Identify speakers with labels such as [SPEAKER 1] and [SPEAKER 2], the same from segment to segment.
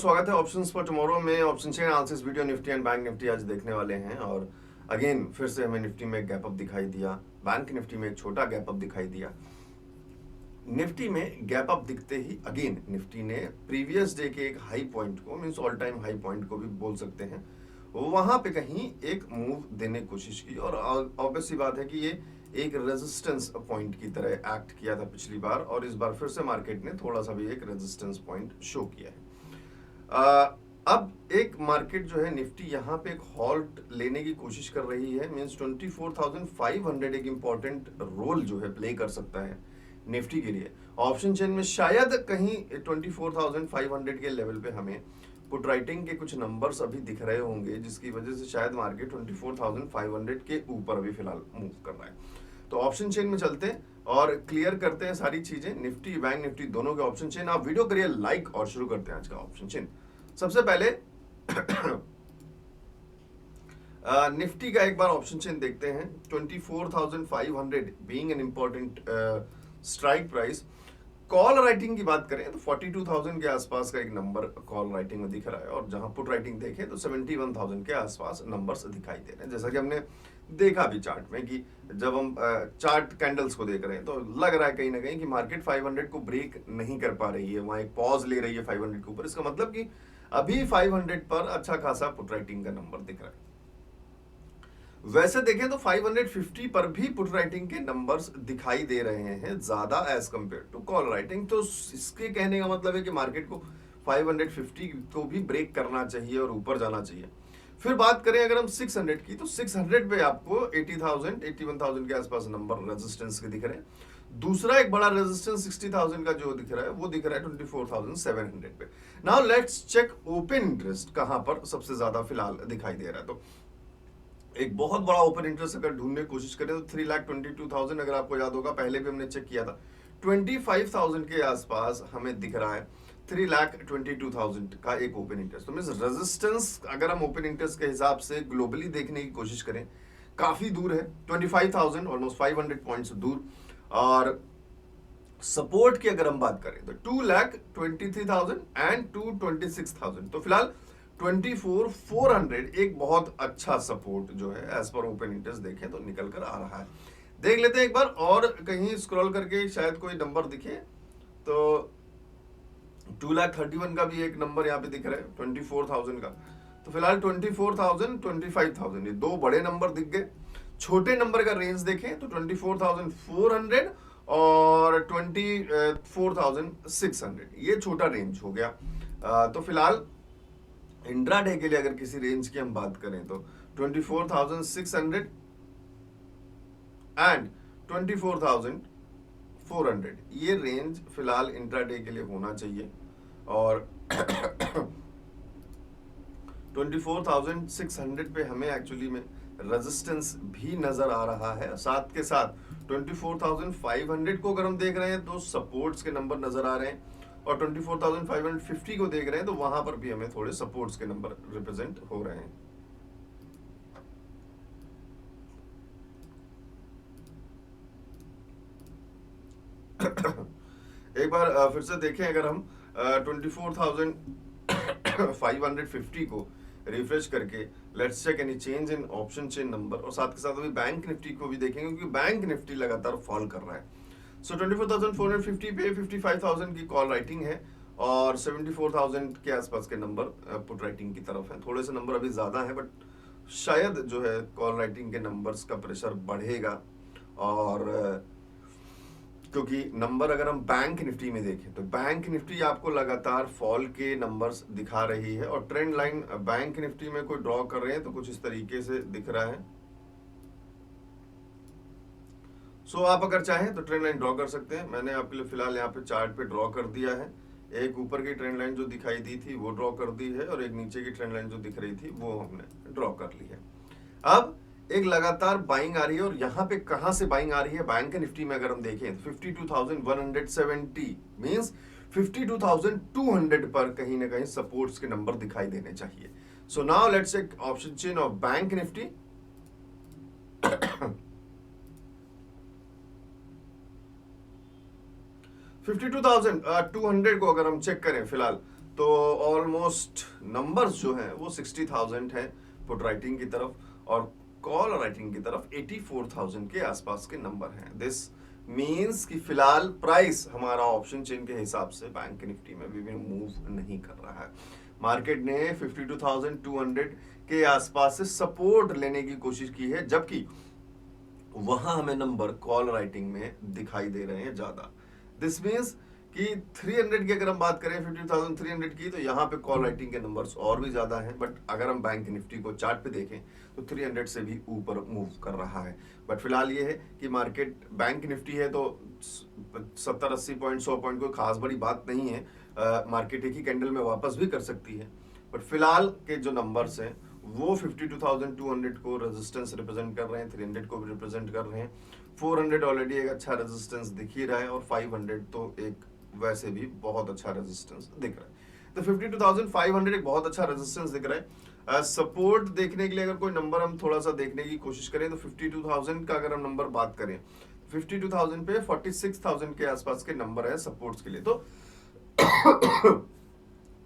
[SPEAKER 1] स्वागत है options for tomorrow में। Option chain analysis video Nifty and bank Nifty आज देखने वाले हैं। और अगेन फिर से हमें निफ्टी में एक गैप अप दिखाई दिया, बैंक निफ्टी में एक छोटा गैप अप दिखाई दिया। निफ्टी में गैप अप दिखते ही अगेन निफ्टी ने प्रीवियस डे के एक हाई पॉइंट को, means all time high point को भी बोल सकते हैं, वहां पे कहीं एक मूव देने की कोशिश की। और ऑब्वियस सी बात है कि ये एक रेजिस्टेंस पॉइंट की तरह एक्ट किया था पिछली बार, और इस बार फिर से मार्केट ने थोड़ा सा भी एक रेजिस्टेंस पॉइंट शो किया है। अब एक मार्केट जो है निफ्टी यहाँ पे एक हॉल्ट लेने की कोशिश कर रही है। मींस 24,500 एक इंपॉर्टेंट रोल जो है प्ले कर सकता है निफ्टी के लिए। ऑप्शन चेन में शायद कहीं 24,500 के लेवल पे हमें पुट राइटिंग के कुछ नंबर्स अभी दिख रहे होंगे, जिसकी वजह से शायद मार्केट 24,500 के ऊपर अभी फिलहाल मूव कर रहा है। तो ऑप्शन चेन में चलते हैं और क्लियर करते हैं सारी चीजें, निफ्टी बैंक निफ्टी दोनों के ऑप्शन चेन। आप वीडियो करिए लाइक और शुरू करते हैं आज का ऑप्शन चेन। सबसे पहले निफ्टी का एक बार ऑप्शन चेन देखते हैं। 24,500 being an important strike price. Call writing की बात करें तो 42,000 के आसपास का एक नंबर कॉल राइटिंग में दिख रहा है, और जहां पुट राइटिंग देखें तो 71,000 के आसपास नंबर्स दिखाई दे रहे हैं। जैसा कि हमने देखा भी चार्ट में कि जब हम चार्ट कैंडल्स को देख रहे हैं तो लग रहा है कहीं ना कहीं कि मार्केट 500 को ब्रेक नहीं कर पा रही है, वहां एक पॉज ले रही है 500 के ऊपर। इसका मतलब कि अभी 500 पर अच्छा खासा पुट राइटिंग का नंबर दिख रहा है। वैसे देखें तो 550 पर भी पुट राइटिंग के नंबर्स दिखाई दे रहे हैं ज्यादा as compare to call writing. तो इसके कहने का मतलब है कि मार्केट को 550 को भी ब्रेक करना चाहिए और ऊपर जाना चाहिए। फिर बात करें अगर हम 600 की, तो 600 पे आपको 80,000 81,000 के आसपास नंबर रेजिस्टेंस के दिख रहे हैं। दूसरा एक बड़ा रेजिस्टेंस 60,000 का जो दिख रहा है वो दिख रहा है 24,700 पे। Now let's check open interest कहां पर सबसे ज्यादा फिलहाल दिखाई दे रहा है। तो एक बहुत बड़ा ओपन इंटरेस्ट अगर ढूंढने की कोशिश करें तो 3,22,000, अगर आपको याद होगा पहले भी हमने चेक किया था, 25,000 के आसपास हमें दिख रहा है 3,22,000 का एक ओपन इंटरेस्ट। तो मींस रेजिस्टेंस अगर हम ओपन इंटरेस्ट के हिसाब से ग्लोबली देखने की कोशिश करें काफी दूर है, 25,000 ऑलमोस्ट 500 पॉइंट्स दूर। और सपोर्ट की अगर हम बात करें तो 2,23,000 एंड 2,26,000। तो फिलहाल 24,400 एक बहुत अच्छा सपोर्ट जो है एज पर ओपन इंटरेस्ट देखें तो निकल कर आ रहा है। देख लेते हैं एक बार और कहीं स्क्रॉल करके शायद कोई नंबर दिखे। तो 2,31,000 का भी एक नंबर यहाँ पे दिख रहा है 24,000 का। तो फिलहाल 24,000 25,000 ये दो बड़े नंबर दिख गए। छोटे नंबर का रेंज देखें तो 24,400 और 24,600, ये छोटा रेंज हो गया। तो फिलहाल इंट्राडे के लिए अगर किसी रेंज की हम बात करें तो 24,600 एंड 24,400 ये रेंज फिलहाल इंट्राडे के लिए होना चाहिए। और 24,600 पे हमें एक्चुअली में रेजिस्टेंस भी नजर आ रहा है। साथ के साथ 24,500 को अगर हम देख रहे हैं तो सपोर्ट्स के नंबर नजर आ रहे हैं, और 24,550 को देख रहे हैं तो वहां पर भी हमें थोड़े सपोर्ट्स के नंबर रिप्रेजेंट हो रहे हैं। एक बार फिर से देखें अगर हम 24,550 को रिफ्रेश करके let's check any change in option chain number, और साथ के साथ अभी बैंक निफ्टी को भी देखेंगे क्योंकि बैंक निफ्टी लगातार फॉल कर रहा है। सो 24,450 पे 55,000 की कॉल राइटिंग है और 74,000 के आसपास के नंबर पुट राइटिंग की तरफ है। थोड़े से नंबर अभी ज्यादा है, बट शायद जो है कॉल राइटिंग के नंबर्स का प्रेशर बढ़ेगा। और क्योंकि नंबर अगर हम बैंक निफ्टी में देखें तो बैंक निफ्टी आपको लगातार फॉल के नंबर्स दिखा रही है, और ट्रेंड लाइन बैंक निफ्टी में कोई ड्रॉ कर रहे हैं तो कुछ इस तरीके से दिख रहा है। सो आप अगर चाहें तो ट्रेंड लाइन ड्रॉ कर सकते हैं। मैंने आपके लिए फिलहाल यहाँ पे चार्ट पे ड्रॉ कर दिया है। एक ऊपर की ट्रेंड लाइन जो दिखाई दी थी वो ड्रॉ कर दी है, और एक नीचे की ट्रेंड लाइन जो दिख रही थी वो हमने ड्रॉ कर ली है। अब एक लगातार बाइंग आ रही है, और यहां पे कहां से बाइंग आ रही है बैंक निफ्टी में अगर हम देखें तो 52,170 मींस 52,200 पर कहीं ना कहीं सपोर्ट्स के नंबर दिखाई देने चाहिए। So now let's check option chain of bank Nifty. 52,200 को अगर हम चेक करें फिलहाल तो ऑलमोस्ट नंबर्स जो हैं वो 60,000 है पुट राइटिंग की तरफ, और कॉल राइटिंग की तरफ 84,000 के आसपास के नंबर हैं। दिस मींस कि फिलहाल प्राइस हमारा ऑप्शन चेन के हिसाब से बैंक निफ्टी में भी मूव नहीं कर रहा है। मार्केट ने 52,200 के आसपास से सपोर्ट लेने की कोशिश की है, जबकि वहां हमें नंबर कॉल राइटिंग में दिखाई दे रहे हैं ज्यादा। दिस मीन्स कि 300 की अगर हम बात करें 50,300 की, तो यहाँ पे कॉल राइटिंग के नंबर्स और भी ज्यादा हैं। बट अगर हम बैंक निफ्टी को चार्ट पे देखें तो 300 से भी ऊपर मूव कर रहा है। बट फिलहाल ये है कि मार्केट बैंक निफ्टी है तो 70-80 पॉइंट 100 पॉइंट कोई खास बड़ी बात नहीं है। मार्केट एक ही कैंडल में वापस भी कर सकती है। बट फिलहाल के जो नंबर्स हैं वो 52,200 को रेजिस्टेंस रिप्रेजेंट कर रहे हैं, 300 को भी रिप्रेजेंट कर रहे हैं, 400 ऑलरेडी एक अच्छा रेजिस्टेंस दिख ही रहा है, और 500 तो एक वैसे भी बहुत अच्छा रेजिस्टेंस दिख रहा है। तो 52,500 एक बहुत अच्छा रेजिस्टेंस दिख रहा है। सपोर्ट देखने के लिए अगर कोई नंबर हम थोड़ा सा देखने की कोशिश करें तो 52,000 का अगर हम नंबर बात करें, 52,000 पे 46,000 के आसपास के नंबर है सपोर्ट्स के लिए। तो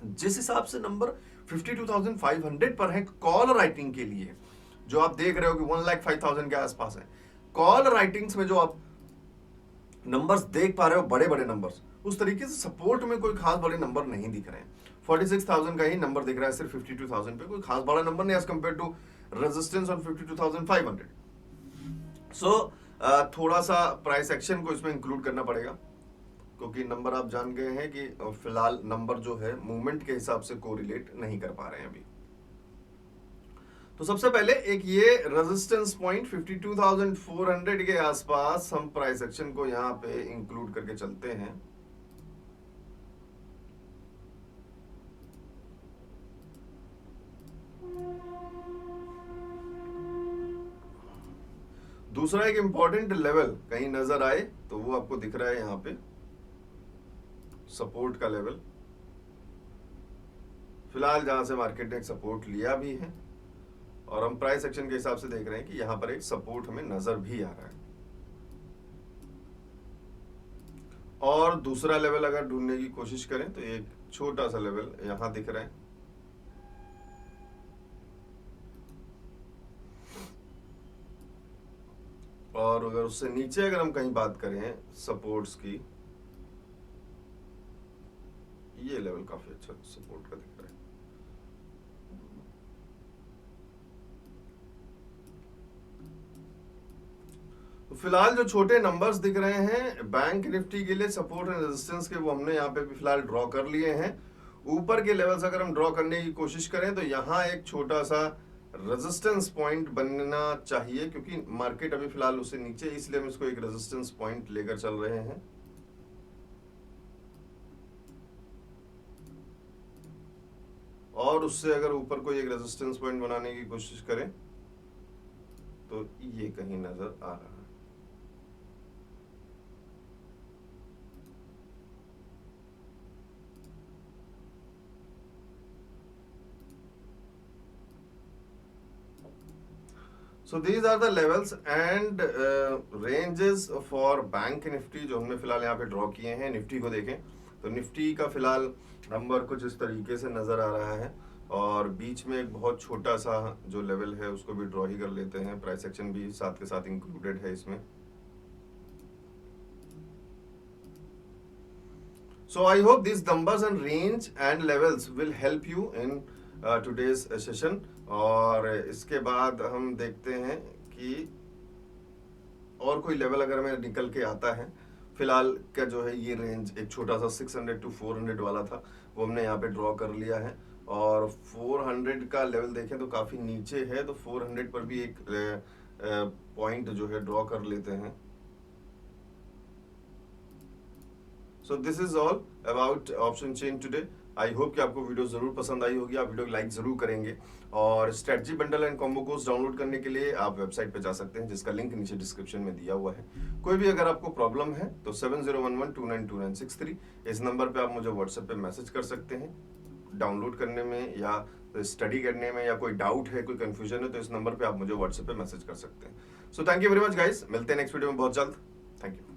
[SPEAKER 1] जिस हिसाब से नंबर 52,500 पर है कॉल राइटिंग के लिए, जो आप देख रहे हो कि 1,05,000 के आसपास है, कॉल राइटिंग्स में जो आप नंबर्स देख पा रहे हो बड़े बड़े नंबर्स, उस तरीके से सपोर्ट में कोई खास बड़े नंबर नहीं दिख रहे हैं। 46,000 का ही नंबर दिख रहा है सिर्फ 52,000 पे, कोई खास बड़ा नंबर नहीं as compare to resistance on 52,500। So थोड़ा सा प्राइस एक्शन को इसमें इंक्लूड करना पड़ेगा, क्योंकि नंबर आप जान गए हैं कि फिलहाल नंबर जो है मूवमेंट के हिसाब से कोरिलेट नहीं कर पा रहे हैं अभी। तो सबसे पहले एक ये रेजिस्टेंस पॉइंट 52,400 के आसपास हम प्राइस एक्शन को यहां पे इंक्लूड करके चलते हैं। दूसरा एक इंपॉर्टेंट लेवल कहीं नजर आए तो वो आपको दिख रहा है यहां पे, सपोर्ट का लेवल। फिलहाल जहां से मार्केट ने एक सपोर्ट लिया भी है, और हम प्राइस एक्शन के हिसाब से देख रहे हैं कि यहां पर एक सपोर्ट हमें नजर भी आ रहा है। और दूसरा लेवल अगर ढूंढने की कोशिश करें तो एक छोटा सा लेवल यहां दिख रहा है, और अगर उससे नीचे अगर हम कहीं बात करें सपोर्ट्स की, ये लेवल काफी अच्छा सपोर्ट का दिख रहा है। तो फिलहाल जो छोटे नंबर्स दिख रहे हैं बैंक निफ्टी के लिए सपोर्ट एंड रेजिस्टेंस के, वो हमने यहाँ पे भी फिलहाल ड्रॉ कर लिए हैं। ऊपर के लेवल्स अगर हम ड्रॉ करने की कोशिश करें तो यहाँ एक छोटा सा रेजिस्टेंस पॉइंट बनना चाहिए, क्योंकि मार्केट अभी फिलहाल उससे नीचे, इसलिए हम इसको एक रेजिस्टेंस पॉइंट लेकर चल रहे हैं। और उससे अगर ऊपर कोई एक रेजिस्टेंस पॉइंट बनाने की कोशिश करें तो ये कहीं नजर आ रहा है। So these are the levels and ranges for bank Nifty जो हमने फिलहाल यहाँ पे ड्रॉ किए हैं। निफ्टी को देखें तो निफ्टी का फिलहाल नंबर कुछ इस तरीके से नजर आ रहा है, और बीच में एक बहुत छोटा सा जो लेवल है उसको भी ड्रॉ ही कर लेते हैं। प्राइस एक्शन भी साथ के साथ इंक्लूडेड है इसमें। So I hope these numbers and range and levels will help you in today's session। और इसके बाद हम देखते हैं कि और कोई लेवल अगर हमें निकल के आता है। फिलहाल का जो है ये रेंज एक छोटा सा 600 to 400 वाला था, वो हमने यहाँ पे ड्रॉ कर लिया है। और 400 का लेवल देखें तो काफ़ी नीचे है, तो 400 पर भी एक पॉइंट जो है ड्रॉ कर लेते हैं। So this is all about option chain today. I hope कि आपको वीडियो जरूर पसंद आई होगी, आप वीडियो को लाइक जरूर करेंगे। और strategy bundle and combo course download करने के लिए आप वेबसाइट पे जा सकते हैं, जिसका लिंक नीचे डिस्क्रिप्शन में दिया हुआ है। कोई भी अगर आपको प्रॉब्लम है तो 7011292963 इस नंबर पे आप मुझे व्हाट्सएप पे मैसेज कर सकते हैं। डाउनलोड करने में या स्टडी करने में या कोई डाउट है, कोई कंफ्यूजन है, तो इस नंबर पे आप मुझे व्हाट्सएप पे मैसेज कर सकते हैं। So thank you very much guys, मिलते हैं नेक्स्ट वीडियो में बहुत जल्द। Thank you.